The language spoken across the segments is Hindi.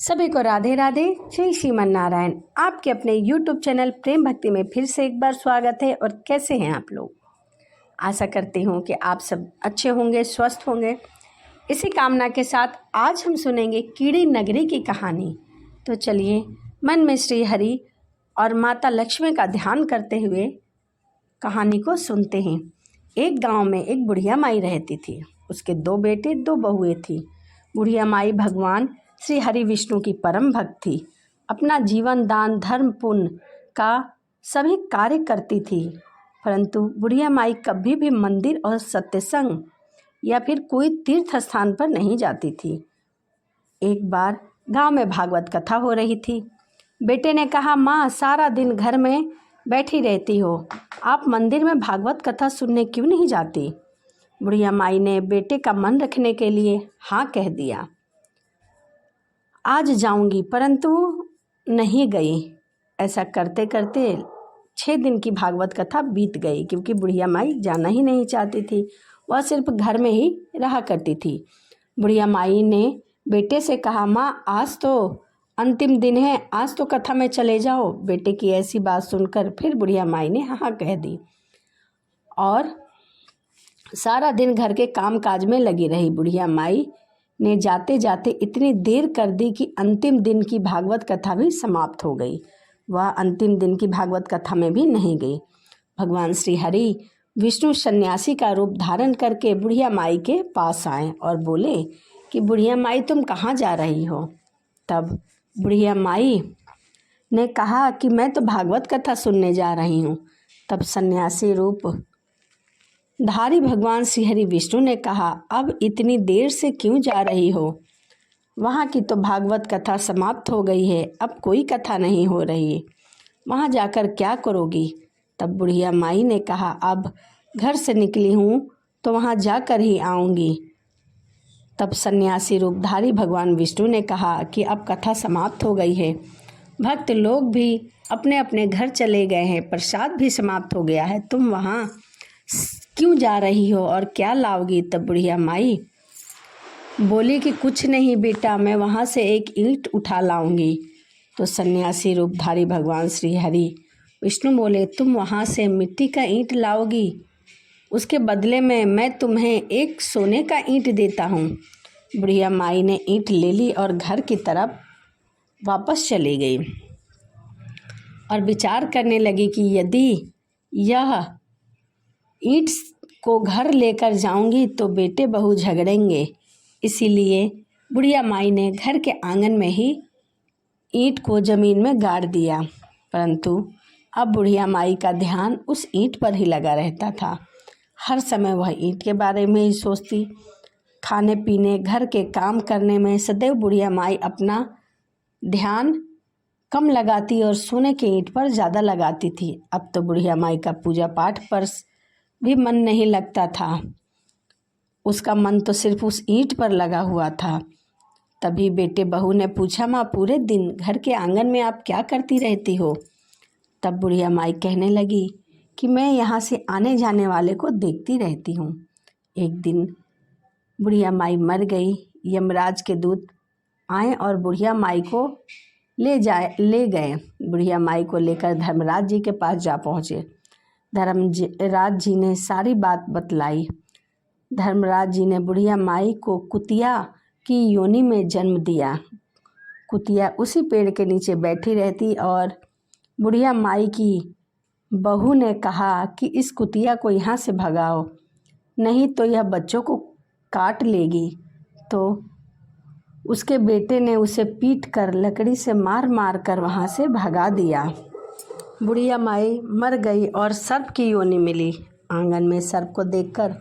सभी को राधे राधे। जय श्रीमन नारायण। आपके अपने YouTube चैनल प्रेम भक्ति में फिर से एक बार स्वागत है। और कैसे हैं आप लोग? आशा करती हूँ कि आप सब अच्छे होंगे, स्वस्थ होंगे। इसी कामना के साथ आज हम सुनेंगे कीड़ी नगरी की कहानी। तो चलिए मन में श्री हरि और माता लक्ष्मी का ध्यान करते हुए कहानी को सुनते हैं। एक गांव में एक बुढ़िया माई रहती थी। उसके 2 बेटे 2 बहुएं थी। बुढ़िया माई भगवान श्री हरि विष्णु की परम भक्त थी। अपना जीवन दान धर्म पुण्य का सभी कार्य करती थी, परंतु बुढ़िया माई कभी भी मंदिर और सत्संग या फिर कोई तीर्थ स्थान पर नहीं जाती थी। एक बार गांव में भागवत कथा हो रही थी। बेटे ने कहा, माँ सारा दिन घर में बैठी रहती हो, आप मंदिर में भागवत कथा सुनने क्यों नहीं जाती? बुढ़िया माई ने बेटे का मन रखने के लिए हाँ कह दिया। आज जाऊंगी, परंतु नहीं गई। ऐसा करते करते 6 दिन की भागवत कथा बीत गई, क्योंकि बुढ़िया माई जाना ही नहीं चाहती थी। वह सिर्फ घर में ही रहा करती थी। बुढ़िया माई ने बेटे से कहा, माँ आज तो अंतिम दिन है, आज तो कथा में चले जाओ। बेटे की ऐसी बात सुनकर फिर बुढ़िया माई ने हाँ कह दी और सारा दिन घर के काम काज में लगी रही। बुढ़िया माई ने जाते जाते इतनी देर कर दी कि अंतिम दिन की भागवत कथा भी समाप्त हो गई। वह अंतिम दिन की भागवत कथा में भी नहीं गई। भगवान श्री हरि विष्णु सन्यासी का रूप धारण करके बुढ़िया माई के पास आए और बोले कि बुढ़िया माई तुम कहाँ जा रही हो? तब बुढ़िया माई ने कहा कि मैं तो भागवत कथा सुनने जा रही हूँ। तब सन्यासी रूप धारी भगवान श्री हरि विष्णु ने कहा, अब इतनी देर से क्यों जा रही हो? वहाँ की तो भागवत कथा समाप्त हो गई है, अब कोई कथा नहीं हो रही, वहाँ जाकर क्या करोगी? तब बुढ़िया माई ने कहा, अब घर से निकली हूँ तो वहाँ जाकर ही आऊँगी। तब सन्यासी रूपधारी भगवान विष्णु ने कहा कि अब कथा समाप्त हो गई है, भक्त लोग भी अपने अपने घर चले गए हैं, प्रसाद भी समाप्त हो गया है, तुम वहाँ क्यों जा रही हो और क्या लाओगी? तब बुढ़िया माई बोली कि कुछ नहीं बेटा, मैं वहाँ से एक ईंट उठा लाऊंगी। तो सन्यासी रूपधारी भगवान श्री हरि विष्णु बोले, तुम वहाँ से मिट्टी का ईंट लाओगी, उसके बदले में मैं तुम्हें एक सोने का ईंट देता हूँ। बुढ़िया माई ने ईंट ले ली और घर की तरफ वापस चली गई और विचार करने लगी कि यदि यह ईंट को घर लेकर जाऊंगी तो बेटे बहू झगड़ेंगे। इसीलिए बुढ़िया माई ने घर के आंगन में ही ईंट को ज़मीन में गाड़ दिया। परंतु अब बुढ़िया माई का ध्यान उस ईंट पर ही लगा रहता था। हर समय वह ईंट के बारे में ही सोचती। खाने पीने घर के काम करने में सदैव बुढ़िया माई अपना ध्यान कम लगाती और सोने के ईंट पर ज़्यादा लगाती थी। अब तो बुढ़िया माई का पूजा पाठ पर भी मन नहीं लगता था, उसका मन तो सिर्फ उस ईंट पर लगा हुआ था। तभी बेटे बहू ने पूछा, माँ पूरे दिन घर के आंगन में आप क्या करती रहती हो? तब बुढ़िया माई कहने लगी कि मैं यहाँ से आने जाने वाले को देखती रहती हूँ। एक दिन बुढ़िया माई मर गई। यमराज के दूत आए और बुढ़िया माई को ले गए। बुढ़िया माई को लेकर धर्मराज जी के पास जा पहुँचे। धर्मराज जी ने सारी बात बतलाई। धर्मराज जी ने बुढ़िया माई को कुतिया की योनि में जन्म दिया। कुतिया उसी पेड़ के नीचे बैठी रहती और बुढ़िया माई की बहू ने कहा कि इस कुतिया को यहाँ से भगाओ, नहीं तो यह बच्चों को काट लेगी। तो उसके बेटे ने उसे पीट कर लकड़ी से मार मार कर वहाँ से भगा दिया। बुढ़िया माई मर गई और सर्प की योनि मिली। आंगन में सर्प को देखकर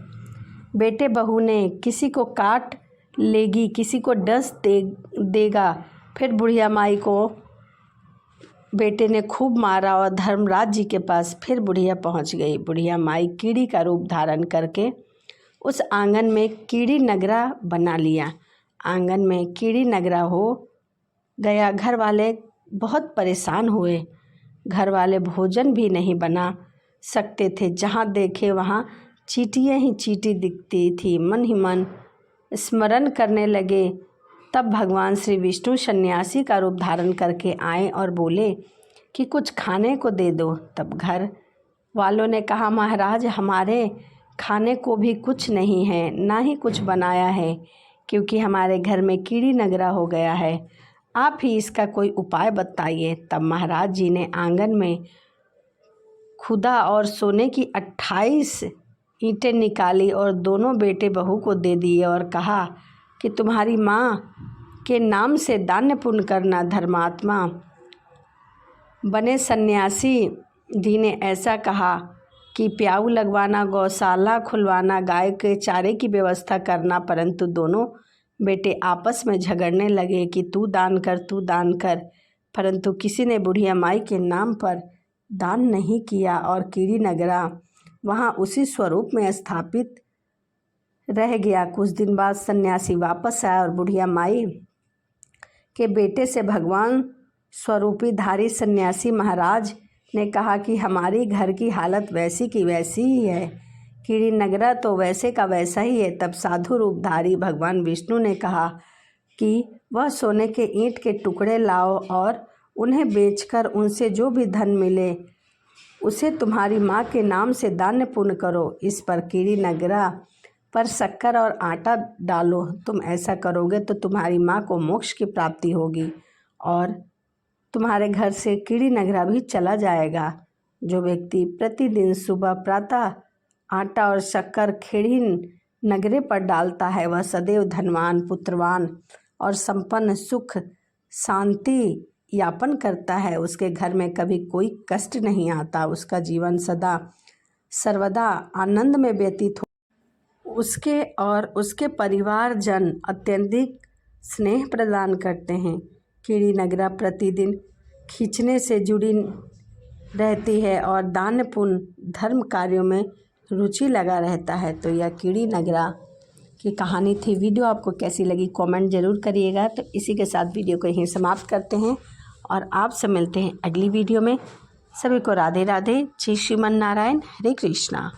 बेटे बहू ने किसी को काट लेगी, किसी को डस देगा। फिर बुढ़िया माई को बेटे ने खूब मारा और धर्मराज जी के पास फिर बुढ़िया पहुंच गई। बुढ़िया माई कीड़ी का रूप धारण करके उस आंगन में कीड़ी नगरा बना लिया। आंगन में कीड़ी नगरा हो गया। घर वाले बहुत परेशान हुए। घर वाले भोजन भी नहीं बना सकते थे। जहाँ देखे वहाँ चींटियाँ ही चींटी दिखती थी। मन ही मन स्मरण करने लगे तब भगवान श्री विष्णु सन्यासी का रूप धारण करके आए और बोले कि कुछ खाने को दे दो। तब घर वालों ने कहा, महाराज हमारे खाने को भी कुछ नहीं है, ना ही कुछ बनाया है, क्योंकि हमारे घर में कीड़ी नगरा हो गया है। आप ही इसका कोई उपाय बताइए। तब महाराज जी ने आंगन में खुदा और सोने की 28 ईंटें निकाली और दोनों बेटे बहू को दे दिए और कहा कि तुम्हारी माँ के नाम से दान पुण्य करना। धर्मात्मा बने सन्यासी जी ने ऐसा कहा कि प्याऊ लगवाना, गौशाला खुलवाना, गाय के चारे की व्यवस्था करना, परंतु दोनों बेटे आपस में झगड़ने लगे कि तू दान कर, तू दान कर, परंतु किसी ने बुढ़िया माई के नाम पर दान नहीं किया और कीड़ी नगरा वहाँ उसी स्वरूप में स्थापित रह गया। कुछ दिन बाद सन्यासी वापस आया और बुढ़िया माई के बेटे से भगवान स्वरूपी धारी सन्यासी महाराज ने कहा कि हमारी घर की हालत वैसी की वैसी ही है, कीड़ी नगरा तो वैसे का वैसा ही है। तब साधु रूपधारी भगवान विष्णु ने कहा कि वह सोने के ईंट के टुकड़े लाओ और उन्हें बेचकर उनसे जो भी धन मिले उसे तुम्हारी माँ के नाम से दान पुण्य करो। इस पर कीड़ी नगरा पर शक्कर और आटा डालो। तुम ऐसा करोगे तो तुम्हारी माँ को मोक्ष की प्राप्ति होगी और तुम्हारे घर से कीड़ी नगरा भी चला जाएगा। जो व्यक्ति प्रतिदिन सुबह प्रातः आटा और शक्कर कीड़ी नगरे पर डालता है वह सदैव धनवान, पुत्रवान और संपन्न, सुख शांति यापन करता है। उसके घर में कभी कोई कष्ट नहीं आता, उसका जीवन सदा सर्वदा आनंद में व्यतीत हो। उसके और उसके परिवार जन अत्यधिक स्नेह प्रदान करते हैं। कीड़ी नगरा प्रतिदिन खींचने से जुड़ी रहती है और दान पुण्य धर्म कार्यों में रुचि लगा रहता है। तो यह कीड़ी नगरा की कहानी थी। वीडियो आपको कैसी लगी कमेंट ज़रूर करिएगा। तो इसी के साथ वीडियो को यहीं समाप्त करते हैं और आपसे मिलते हैं अगली वीडियो में। सभी को राधे राधे। जय श्रीमन नारायण। हरे कृष्णा।